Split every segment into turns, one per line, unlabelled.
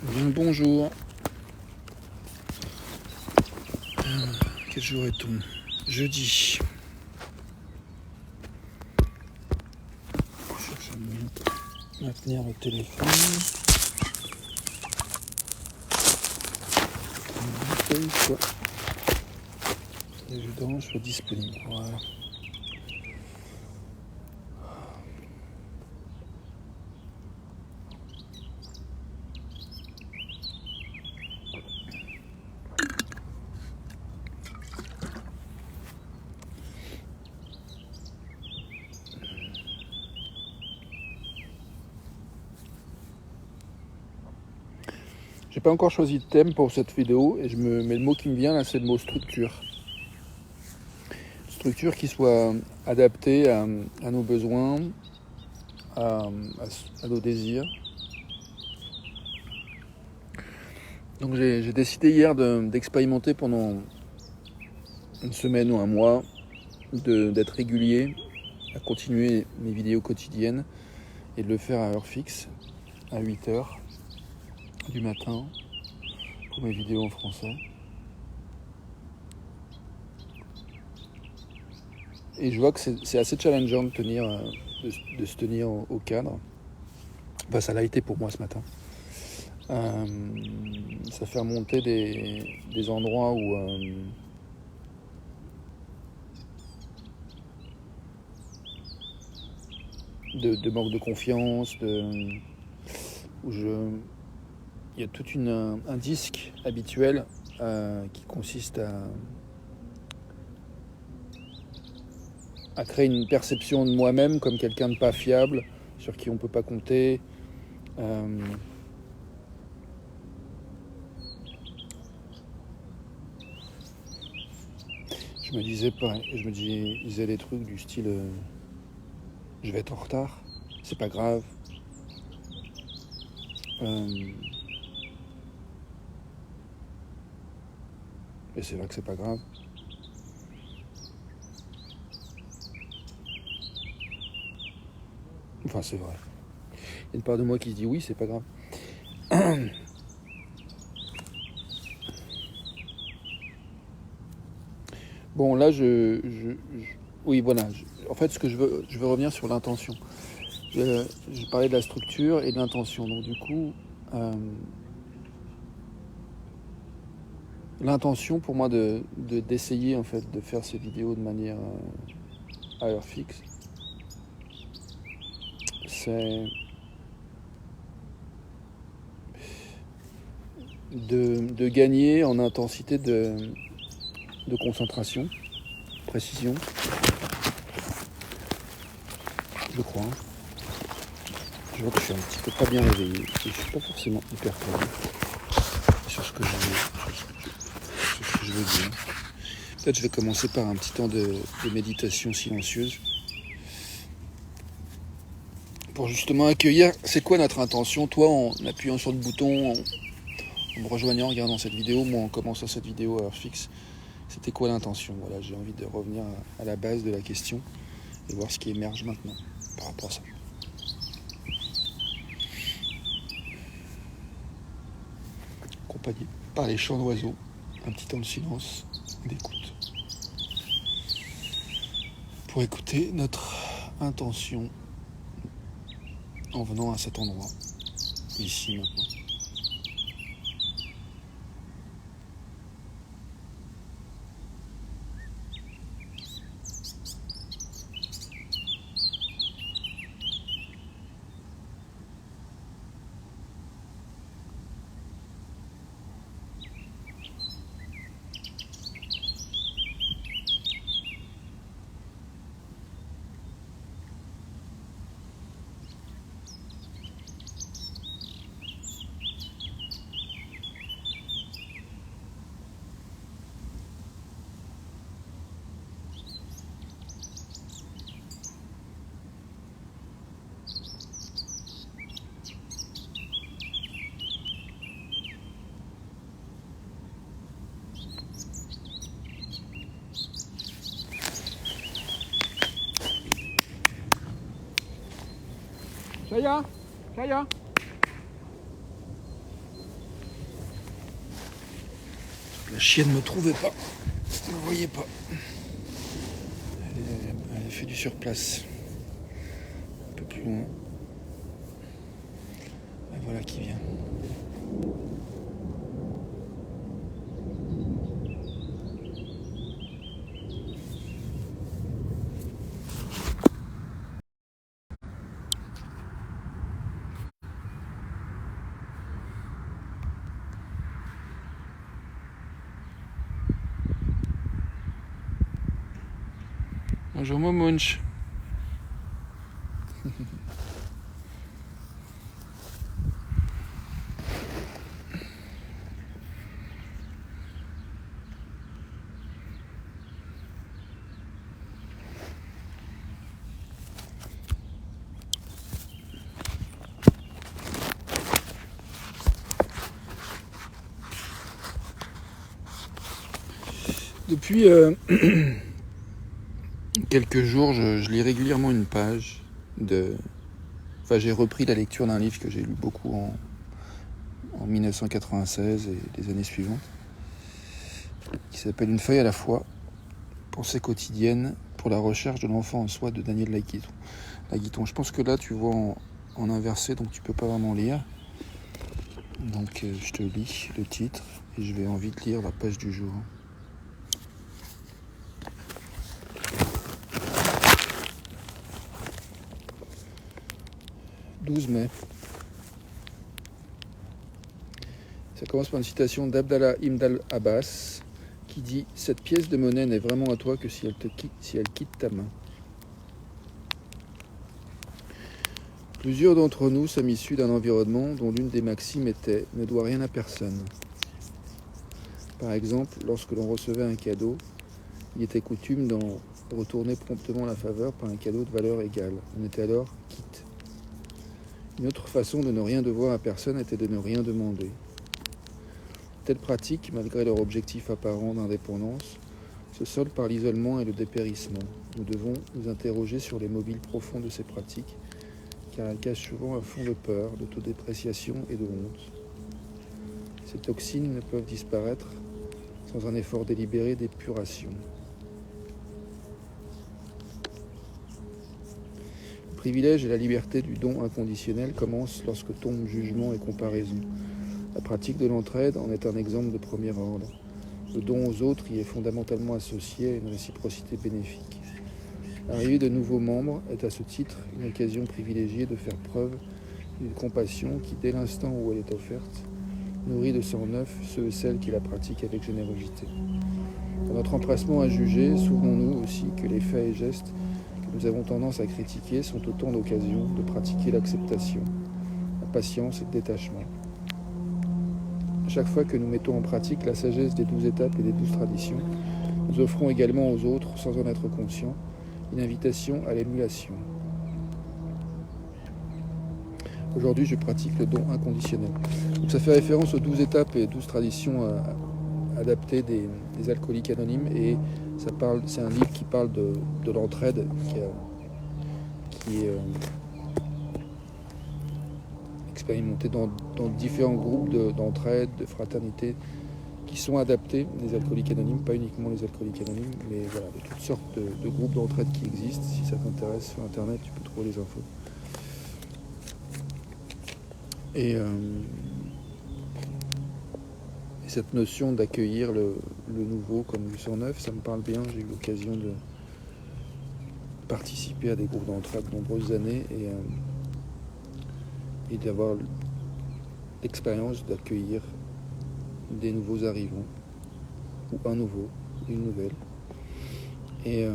Bonjour. Quel jour est-on? Jeudi. Je cherche à maintenir le téléphone. Soit les jeux d'orange soient disponibles. Voilà. J'ai pas encore choisi de thème pour cette vidéo et mais le mot qui me vient là, c'est le mot structure. Structure qui soit adaptée à nos besoins, à nos désirs. Donc j'ai décidé hier d'expérimenter pendant une semaine ou un mois, d'être régulier, à continuer mes vidéos quotidiennes et de le faire à heure fixe, à 8h du matin, pour mes vidéos en français. Et je vois que c'est assez challengeant de se tenir au cadre. Enfin, ça l'a été pour moi ce matin. Ça fait remonter des endroits où de manque de confiance, où il y a tout un disque habituel qui consiste à créer une perception de moi-même comme quelqu'un de pas fiable, sur qui on ne peut pas compter. Je me disais des trucs du style je vais être en retard, c'est pas grave. Et c'est vrai que c'est pas grave. Enfin, c'est vrai. Il y a une part de moi qui se dit oui, c'est pas grave. Bon, là, oui, voilà. En fait, ce que je veux revenir sur l'intention. Je parlais de la structure et de l'intention. Donc, du coup, l'intention pour moi d'essayer en fait de faire ces vidéos de manière à heure fixe, c'est de gagner en intensité de concentration, précision, je crois. Je vois que je suis un petit peu pas bien réveillé et je suis pas forcément hyper clair sur ce que je veux dire. Peut-être je vais commencer par un petit temps de méditation silencieuse pour justement accueillir c'est quoi notre intention. Toi, en appuyant sur le bouton, en me rejoignant, en regardant cette vidéo, moi en commençant cette vidéo à heure fixe, c'était quoi l'intention? Voilà, j'ai envie de revenir à la base de la question et voir ce qui émerge maintenant par rapport à ça. Accompagné par les chants d'oiseaux, un petit temps de silence, d'écoute. Pour écouter notre intention en venant à cet endroit, ici maintenant. Chaya, Chaya. La chienne ne me trouvait pas. Vous ne voyez pas. Elle fait du surplace. Un peu plus loin. Et voilà qui vient. Bonjour Momunch. Depuis quelques jours, je lis régulièrement une page de... Enfin, j'ai repris la lecture d'un livre que j'ai lu beaucoup en 1996 et les années suivantes, qui s'appelle Une feuille à la fois, pensée quotidienne pour la recherche de l'enfant en soi de Daniel Laguiton. Je pense que là, tu vois en inversé, donc tu peux pas vraiment lire. Donc je te lis le titre et je vais envie de lire la page du jour. 12 mai. Ça commence par une citation d'Abdallah Ibn al-Abbas qui dit « Cette pièce de monnaie n'est vraiment à toi que si elle quitte ta main. » Plusieurs d'entre nous sommes issus d'un environnement dont l'une des maximes était « Ne dois rien à personne ». Par exemple, lorsque l'on recevait un cadeau, il était coutume d'en retourner promptement la faveur par un cadeau de valeur égale. On était alors quitte. Une autre façon de ne rien devoir à personne était de ne rien demander. Telle pratique, malgré leur objectif apparent d'indépendance, se solde par l'isolement et le dépérissement. Nous devons nous interroger sur les mobiles profonds de ces pratiques, car elles cachent souvent un fond de peur, d'autodépréciation et de honte. Ces toxines ne peuvent disparaître sans un effort délibéré d'épuration. Le privilège et la liberté du don inconditionnel commencent lorsque tombent jugement et comparaison. La pratique de l'entraide en est un exemple de premier ordre. Le don aux autres y est fondamentalement associé à une réciprocité bénéfique. L'arrivée de nouveaux membres est à ce titre une occasion privilégiée de faire preuve d'une compassion qui, dès l'instant où elle est offerte, nourrit de sang neuf ceux et celles qui la pratiquent avec générosité. Dans notre empressement à juger, souvenons-nous aussi que les faits et gestes que nous avons tendance à critiquer sont autant d'occasions de pratiquer l'acceptation, la patience et le détachement. Chaque fois que nous mettons en pratique la sagesse des 12 étapes et des 12 traditions, nous offrons également aux autres, sans en être conscients, une invitation à l'émulation. Aujourd'hui, je pratique le don inconditionnel. Donc, ça fait référence aux 12 étapes et 12 traditions adaptées des alcooliques anonymes, et c'est un livre qui parle de l'entraide qui est expérimenté dans différents groupes d'entraide, de fraternité, qui sont adaptés des alcooliques anonymes, pas uniquement les alcooliques anonymes, mais voilà, de toutes sortes de groupes d'entraide qui existent. Si ça t'intéresse, sur internet, tu peux trouver les infos. Et cette notion d'accueillir le nouveau comme du sang neuf, ça me parle bien. J'ai eu l'occasion de participer à des groupes d'entraide de nombreuses années et d'avoir l'expérience d'accueillir des nouveaux arrivants, ou un nouveau, une nouvelle. Et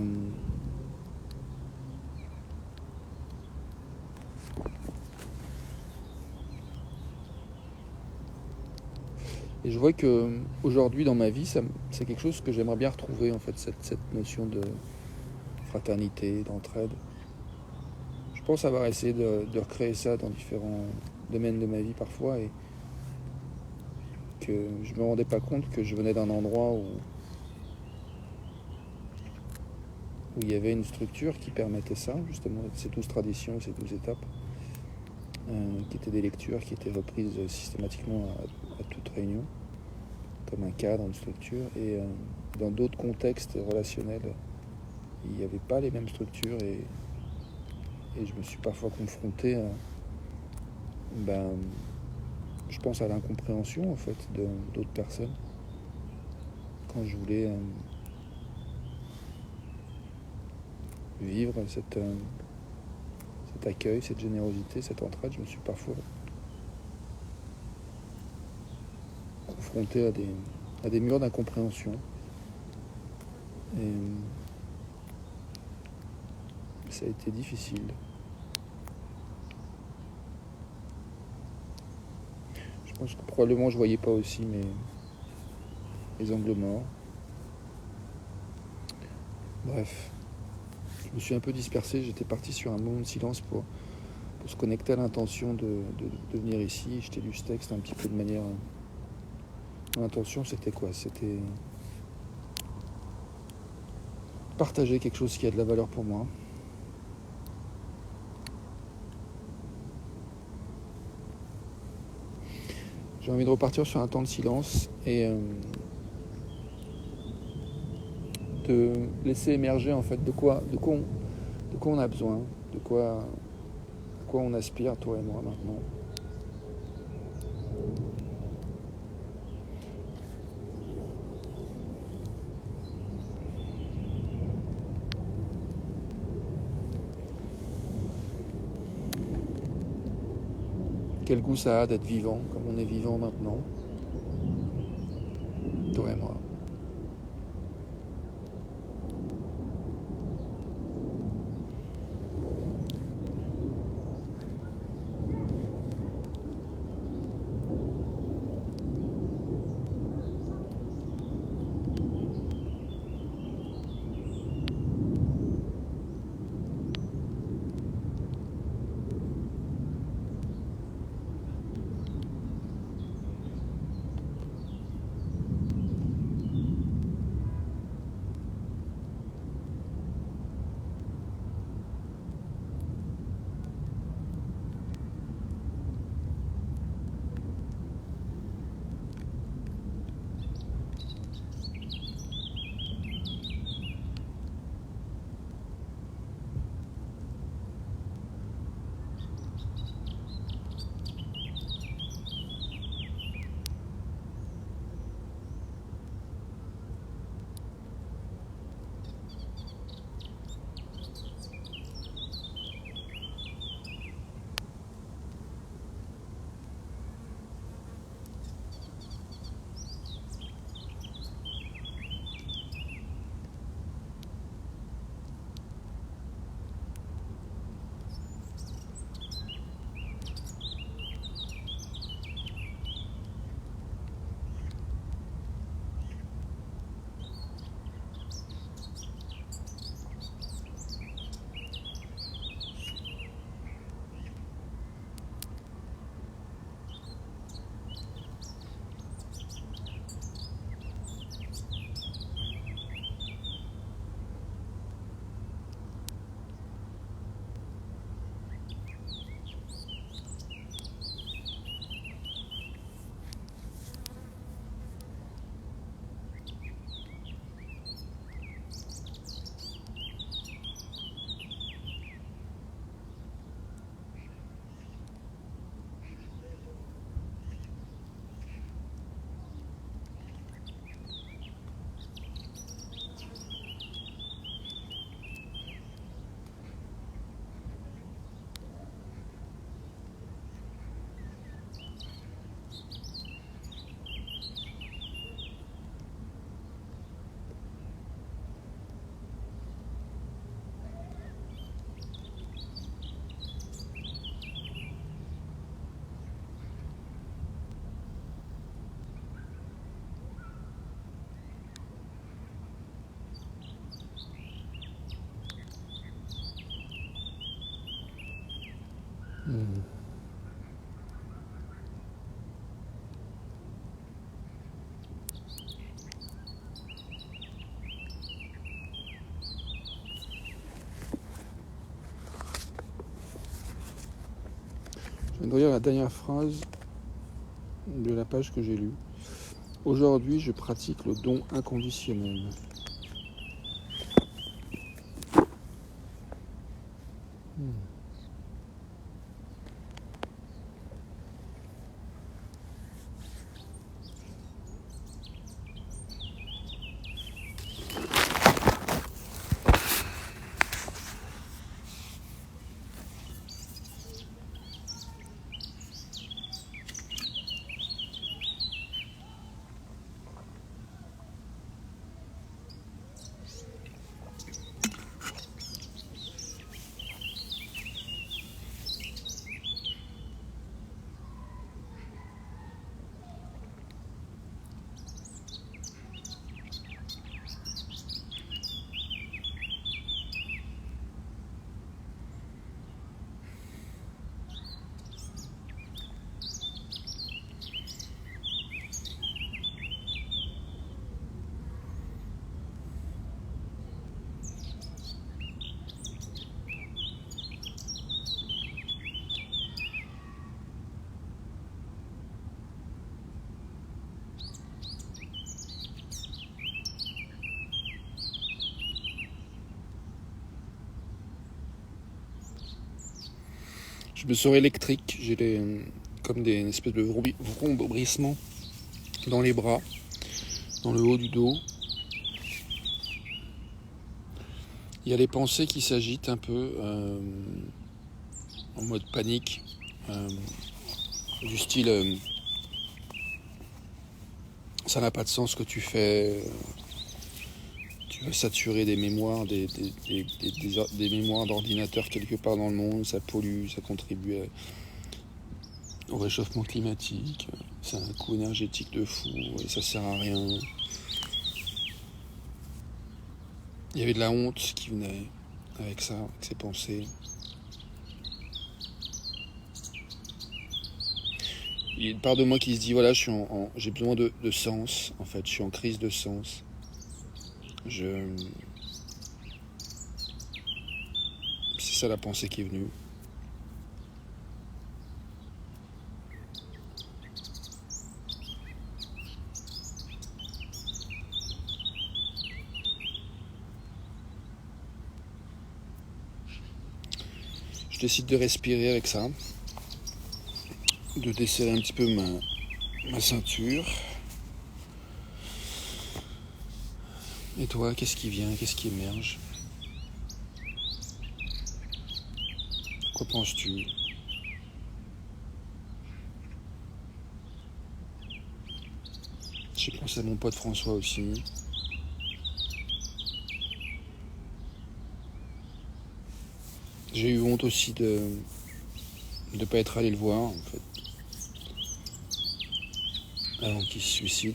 je vois que aujourd'hui dans ma vie, c'est quelque chose que j'aimerais bien retrouver, en fait, cette notion de fraternité, d'entraide. Je pense avoir essayé de recréer ça dans différents domaines de ma vie parfois, et que je me rendais pas compte que je venais d'un endroit où il y avait une structure qui permettait ça, justement, ces 12 traditions, ces 12 étapes, qui étaient des lectures qui étaient reprises systématiquement à toute réunion. comme un cadre, une structure, et dans d'autres contextes relationnels, il n'y avait pas les mêmes structures, et je me suis parfois confronté à, je pense à l'incompréhension en fait d'autres personnes quand je voulais vivre cet accueil, cette générosité, cette entraide. Je me suis parfois confronté à des murs d'incompréhension. Et ça a été difficile. Je pense que probablement je voyais pas aussi mes angles morts. Bref, je me suis un peu dispersé, j'étais parti sur un moment de silence pour se connecter à l'intention de venir ici. Je t'ai lu ce texte un petit peu de manière... L'intention, c'était quoi? C'était partager quelque chose qui a de la valeur pour moi. J'ai envie de repartir sur un temps de silence et de laisser émerger en fait de quoi on a besoin, à quoi on aspire, toi et moi maintenant. Quel goût ça a d'être vivant, comme on est vivant maintenant, toi et moi. Je viens de lire la dernière phrase de la page que j'ai lue. Aujourd'hui, je pratique le don inconditionnel. Je me sens électrique, j'ai comme des espèces de vrombissements dans les bras, dans le haut du dos. Il y a les pensées qui s'agitent un peu en mode panique, du style ça n'a pas de sens ce que tu fais, tu vas saturer des mémoires, des mémoires d'ordinateur quelque part dans le monde, ça pollue, ça contribue au réchauffement climatique, c'est un coût énergétique de fou et ça sert à rien. Il y avait de la honte qui venait avec ça, avec ces pensées. Il y a une part de moi qui se dit, voilà, j'ai besoin de sens, en fait, je suis en crise de sens. C'est ça la pensée qui est venue. Je décide de respirer avec ça, de desserrer un petit peu ma ceinture. Et toi, qu'est-ce qui vient, qu'est-ce qui émerge? Quoi penses-tu? J'ai pensé à mon pote François aussi. J'ai eu honte aussi de ne pas être allé le voir, en fait, avant qu'il se suicide.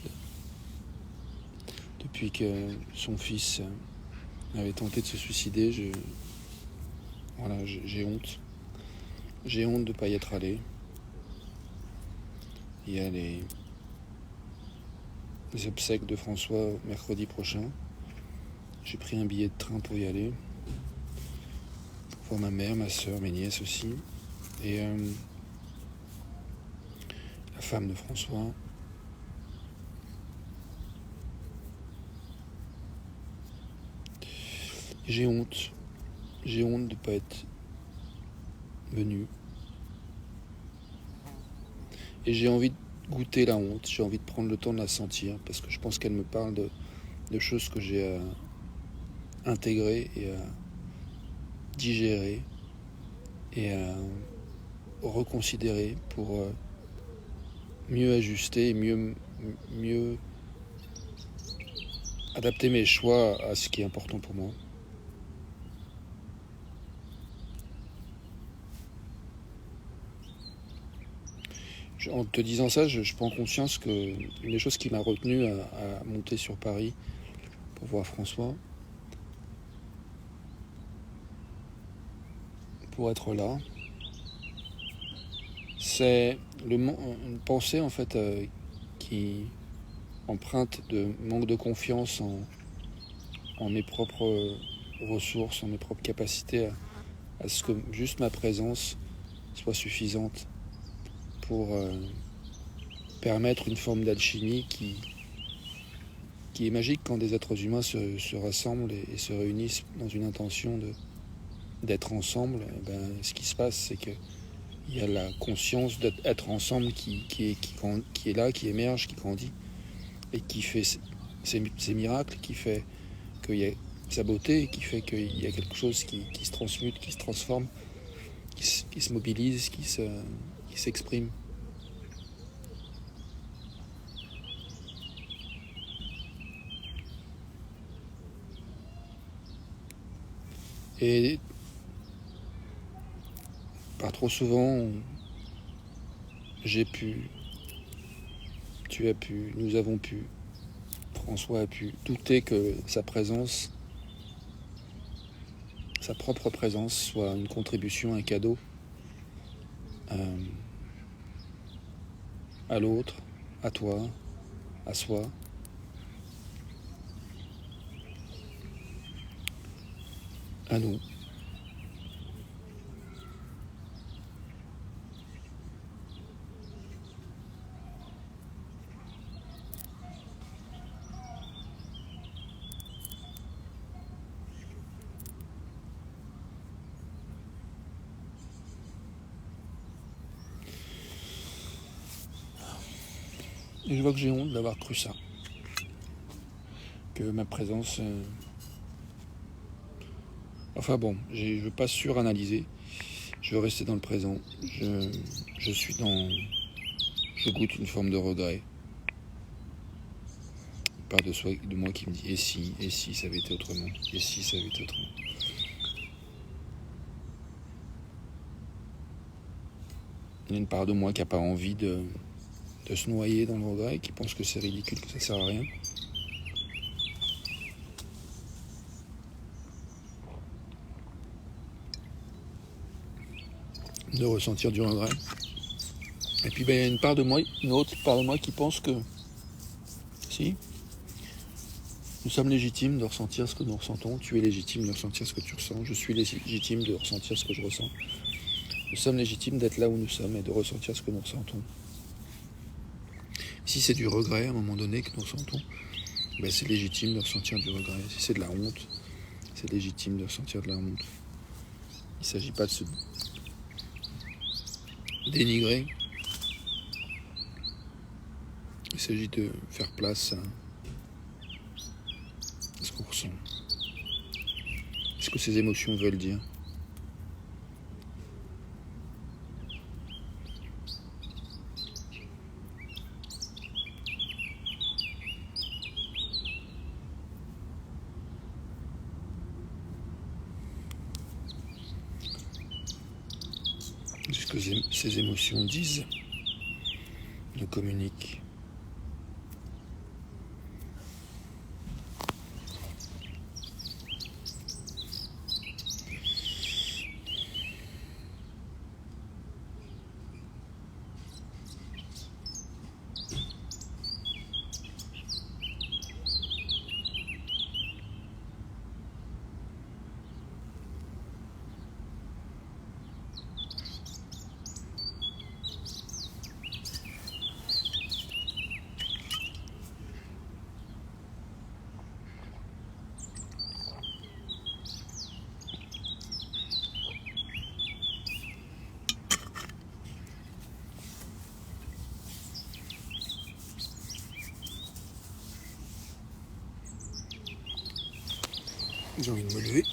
Depuis que son fils avait tenté de se suicider, j'ai honte. J'ai honte de ne pas y être allé. Il y a les obsèques de François mercredi prochain. J'ai pris un billet de train pour y aller. Pour voir ma mère, ma soeur, mes nièces aussi. Et la femme de François. J'ai honte. J'ai honte de ne pas être venu. Et j'ai envie de goûter la honte. J'ai envie de prendre le temps de la sentir. Parce que je pense qu'elle me parle de choses que j'ai à intégrer et à digérer. Et à reconsidérer pour mieux ajuster et mieux adapter mes choix à ce qui est important pour moi. En te disant ça, je prends conscience que une des choses qui m'a retenu à monter sur Paris pour voir François, pour être là, c'est une pensée en fait qui emprunte de manque de confiance en mes propres ressources, en mes propres capacités à ce que juste ma présence soit suffisante pour permettre une forme d'alchimie qui qui est magique quand des êtres humains se rassemblent et se réunissent dans une intention d'être ensemble. Et ben, ce qui se passe, c'est qu'il y a la conscience d'être ensemble qui est là, qui émerge, qui grandit, et qui fait ces miracles, qui fait qu'il y a sa beauté, qui fait qu'il y a quelque chose qui se transmute, qui se transforme, qui se mobilise, qui s'exprime. Et pas trop souvent, j'ai pu, tu as pu, nous avons pu, François a pu douter que sa présence, sa propre présence, soit une contribution, un cadeau à l'autre, à toi, à soi. À nous. Et je vois que j'ai honte d'avoir cru ça. Que ma présence... Enfin bon, je ne veux pas suranalyser. Je veux rester dans le présent. Je suis dans... Je goûte une forme de regret. Une part de moi qui me dit et si ça avait été autrement, et si ça avait été autrement. Il y a une part de moi qui n'a pas envie de se noyer dans le regret, qui pense que c'est ridicule, que ça ne sert à rien. De ressentir du regret. Et puis il y a une part de moi, une autre part de moi qui pense que si, nous sommes légitimes de ressentir ce que nous ressentons, tu es légitime de ressentir ce que tu ressens, je suis légitime de ressentir ce que je ressens. Nous sommes légitimes d'être là où nous sommes et de ressentir ce que nous ressentons. Si c'est du regret à un moment donné que nous ressentons, c'est légitime de ressentir du regret. Si c'est de la honte, c'est légitime de ressentir de la honte. Il ne s'agit pas de se dénigrer. Il s'agit de faire place à ce qu'on ressent. Ce que ces émotions veulent dire. Ce que ces émotions disent, nous communiquent. J'ai envie de me lever.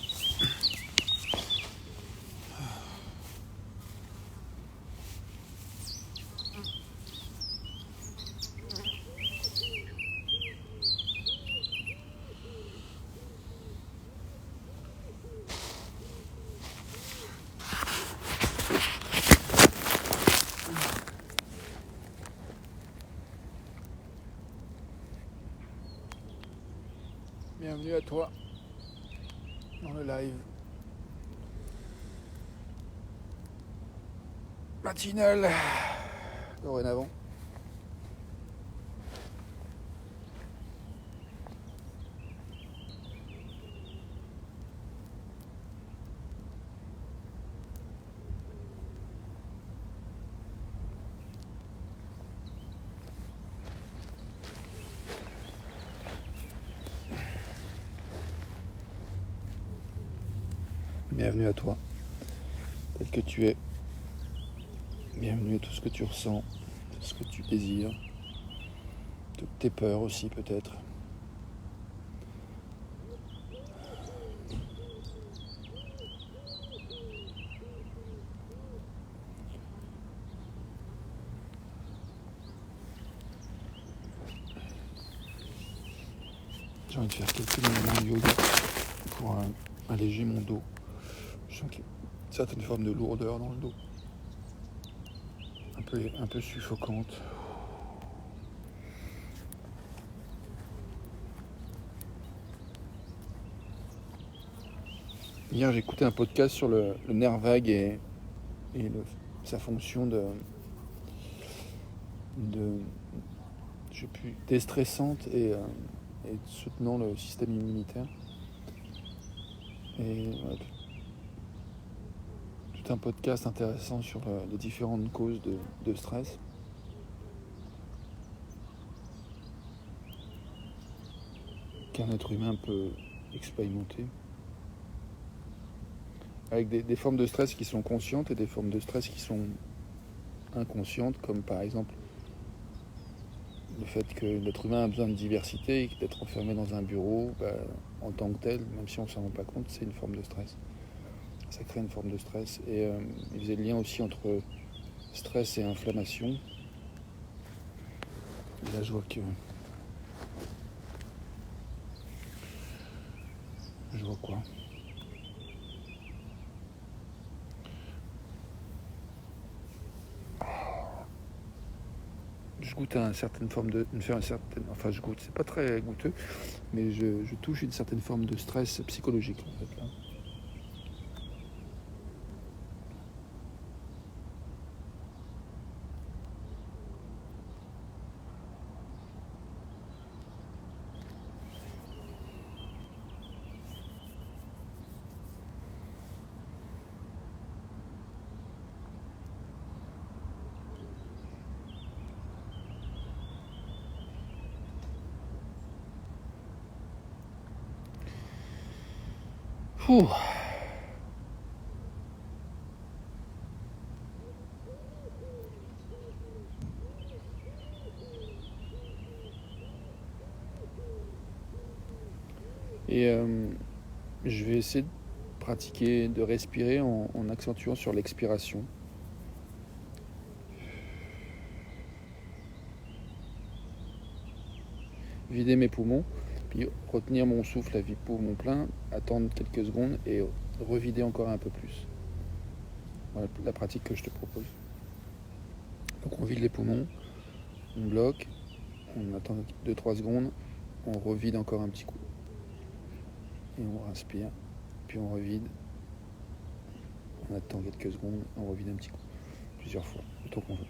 Bienvenue à toi dans le live matinal dorénavant. Bienvenue à toi, tel que tu es. Bienvenue à tout ce que tu ressens, tout ce que tu désires, toutes tes peurs aussi peut-être. J'ai envie de faire quelques mouvements de yoga pour alléger mon dos. Je sens qu'il y a une certaine forme de lourdeur dans le dos, un peu suffocante. Hier, j'ai écouté un podcast sur le nerf vague et sa fonction déstressante et soutenant le système immunitaire. Et voilà, tout un podcast intéressant sur les différentes causes de stress. Qu'un être humain peut expérimenter. Avec des formes de stress qui sont conscientes et des formes de stress qui sont inconscientes, comme par exemple le fait que l'être humain a besoin de diversité et d'être enfermé dans un bureau, en tant que tel, même si on ne s'en rend pas compte, c'est une forme de stress. Ça crée une forme de stress. Et il faisait le lien aussi entre stress et inflammation. Et là, je vois quoi. Je goûte à une certaine forme je goûte, c'est pas très goûteux, mais je touche une certaine forme de stress psychologique en fait là. Ouh. Et je vais essayer de pratiquer, de respirer en accentuant sur l'expiration. Vider mes poumons, puis retenir mon souffle à poumon plein, attendre quelques secondes et revider encore un peu plus. Voilà la pratique que je te propose. Donc on vide les poumons, on bloque, on attend 2-3 secondes, on revide encore un petit coup. Et on inspire, puis on revide, on attend quelques secondes, on revide un petit coup. Plusieurs fois, autant qu'on veut.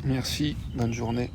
Merci, bonne journée.